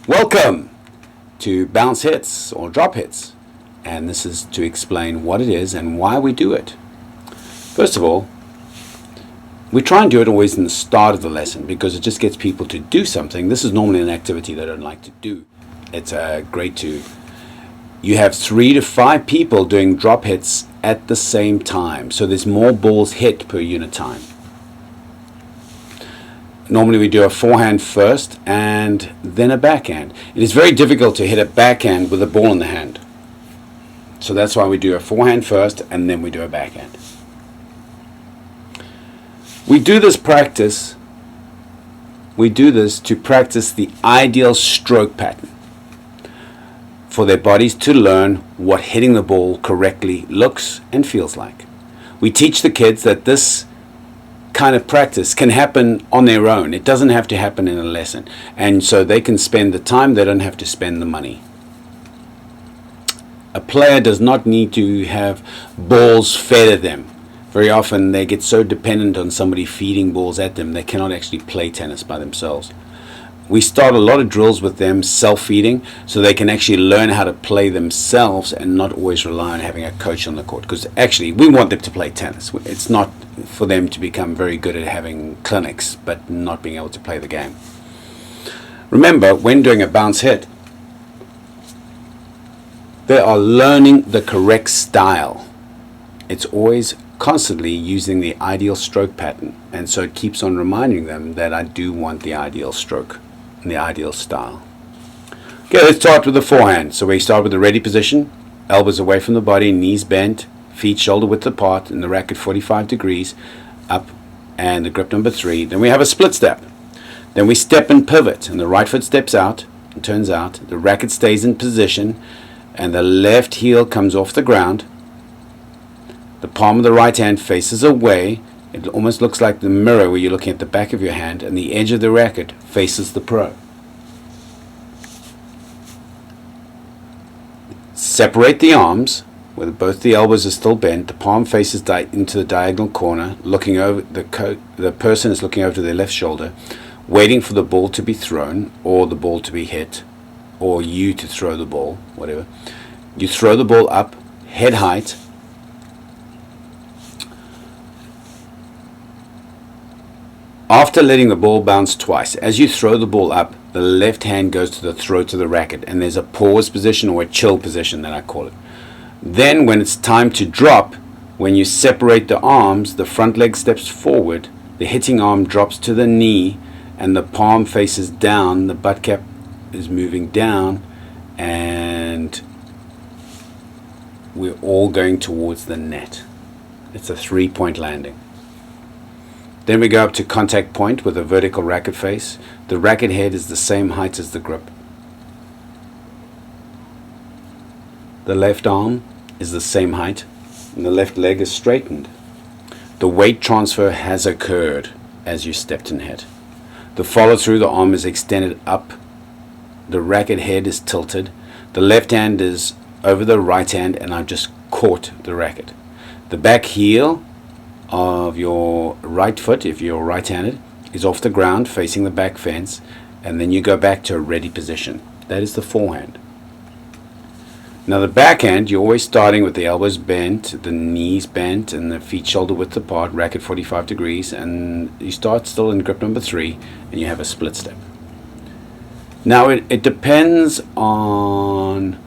Welcome to bounce hits or drop hits, and this is to explain what it is and why we do it. First of all, we try and do it always in the start of the lesson because it just gets people to do something. This is normally an activity they don't like to do. It's great to you have 3 to 5 people doing drop hits at the same time, so there's more balls hit per unit time. Normally we do a forehand first and then a backhand. It is very difficult to hit a backhand with a ball in the hand. So that's why we do a forehand first and then we do a backhand. We do this to practice the ideal stroke pattern for their bodies to learn what hitting the ball correctly looks and feels like. We teach the kids that this kind of practice can happen on their own. It doesn't have to happen in a lesson, and so they can spend the time, they don't have to spend the money. A player does not need to have balls fed at them. Very often they get so dependent on somebody feeding balls at them they cannot actually play tennis by themselves. We start a lot of drills with them self-feeding so they can actually learn how to play themselves and not always rely on having a coach on the court, because actually we want them to play tennis. It's not for them to become very good at having clinics but not being able to play the game. Remember, when doing a bounce hit, they are learning the correct style. It's always constantly using the ideal stroke pattern, and so it keeps on reminding them that I do want the ideal stroke and the ideal style. Okay, let's start with the forehand. So we start with the ready position, elbows away from the body, knees bent, feet shoulder width apart, and the racket 45 degrees up, and the grip number 3. Then we have a split step. Then we step and pivot, and the right foot steps out and turns out. The racket stays in position, and the left heel comes off the ground. The palm of the right hand faces away. It almost looks like the mirror where you're looking at the back of your hand, and the edge of the racket faces the pro. Separate the arms, where both the elbows are still bent. The palm faces into the diagonal corner, looking over the person is looking over to their left shoulder, waiting for the ball to be thrown, or the ball to be hit, or you to throw the ball, whatever. You throw the ball up, head height. After letting the ball bounce twice, as you throw the ball up, the left hand goes to the throat of the racket, and there's a pause position or a chill position that I call it. Then when it's time to drop, when you separate the arms, the front leg steps forward, the hitting arm drops to the knee, and the palm faces down, the butt cap is moving down, and we're all going towards the net. It's a 3-point landing. Then we go up to contact point with a vertical racket face. The racket head is the same height as the grip. The left arm is the same height, and the left leg is straightened. The weight transfer has occurred as you stepped and hit. The follow through, the arm is extended up. The racket head is tilted. The left hand is over the right hand, and I've just caught the racket. The back heel of your right foot, if you're right-handed, is off the ground facing the back fence, and then you go back to a ready position. That is the forehand. Now the backhand, you're always starting with the elbows bent, the knees bent, and the feet shoulder width apart, racket 45 degrees, and you start still in grip number 3, and you have a split step. Now it depends on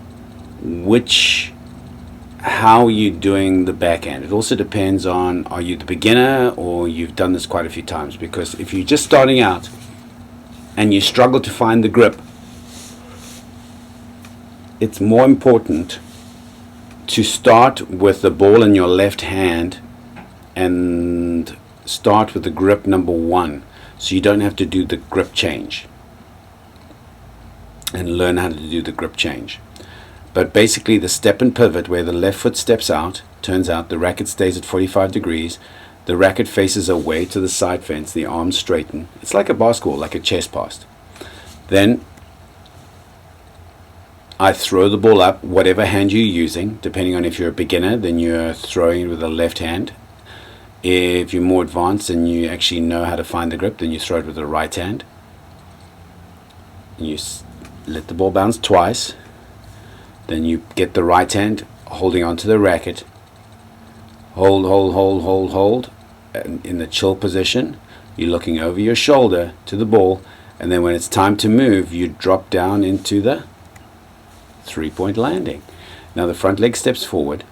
how you're doing the backhand. It also depends on, are you the beginner or you've done this quite a few times, because if you're just starting out and you struggle to find the grip, it's more important to start with the ball in your left hand and start with the grip number 1, so you don't have to do the grip change and learn how to do the grip change. But basically the step and pivot, where the left foot steps out, turns out, the racket stays at 45 degrees, the racket faces away to the side fence, the arms straighten. It's like a basketball, like a chess pass. Then I throw the ball up, whatever hand you're using. Depending on if you're a beginner, then you're throwing it with the left hand. If you're more advanced and you actually know how to find the grip, then you throw it with the right hand. And you let the ball bounce twice, then you get the right hand holding onto the racket, hold, and in the chill position you're looking over your shoulder to the ball, and then when it's time to move you drop down into the 3-point landing. Now the front leg steps forward,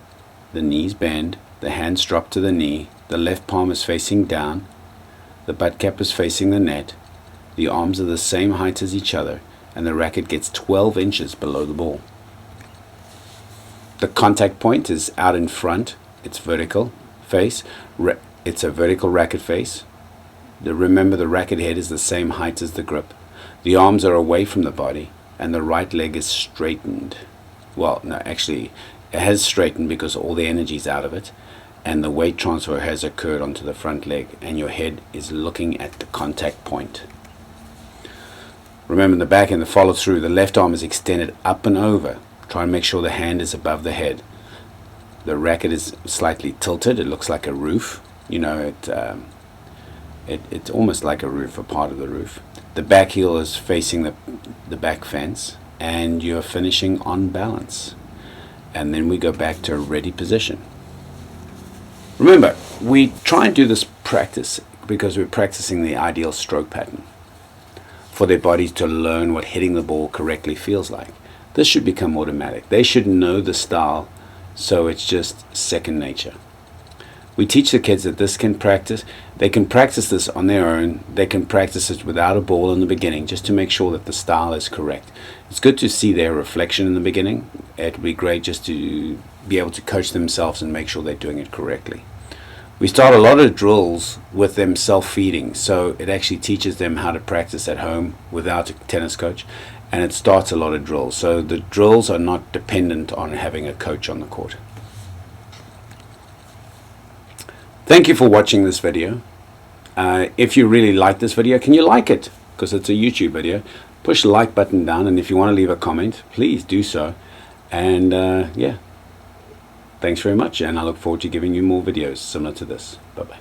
the knees bend, the hands drop to the knee, the left palm is facing down, the butt cap is facing the net, the arms are the same height as each other, and the racket gets 12 inches below the ball. The contact point is out in front, it's vertical face, it's a vertical racket face. Remember, the racket head is the same height as the grip. The arms are away from the body, and the right leg is straightened. Well, no, actually, it has straightened because all the energy is out of it, and the weight transfer has occurred onto the front leg, and your head is looking at the contact point. Remember, in the backhand, the follow through, the left arm is extended up and over. Try and make sure the hand is above the head. The racket is slightly tilted. It looks like a roof. You know, it's almost like a roof, a part of the roof. The back heel is facing the back fence, and you're finishing on balance. And then we go back to a ready position. Remember, we try and do this practice because we're practicing the ideal stroke pattern for their bodies to learn what hitting the ball correctly feels like. This should become automatic. They should know the style, so it's just second nature. We teach the kids that this can practice. They can practice this on their own. They can practice it without a ball in the beginning, just to make sure that the style is correct. It's good to see their reflection in the beginning. It would be great just to be able to coach themselves and make sure they're doing it correctly. We start a lot of drills with them self-feeding, so it actually teaches them how to practice at home without a tennis coach, and it starts a lot of drills. So the drills are not dependent on having a coach on the court. Thank you for watching this video. If you really like this video, can you like it? Because it's a YouTube video. Push the like button down, and if you want to leave a comment, please do so. And yeah, thanks very much, and I look forward to giving you more videos similar to this. Bye-bye.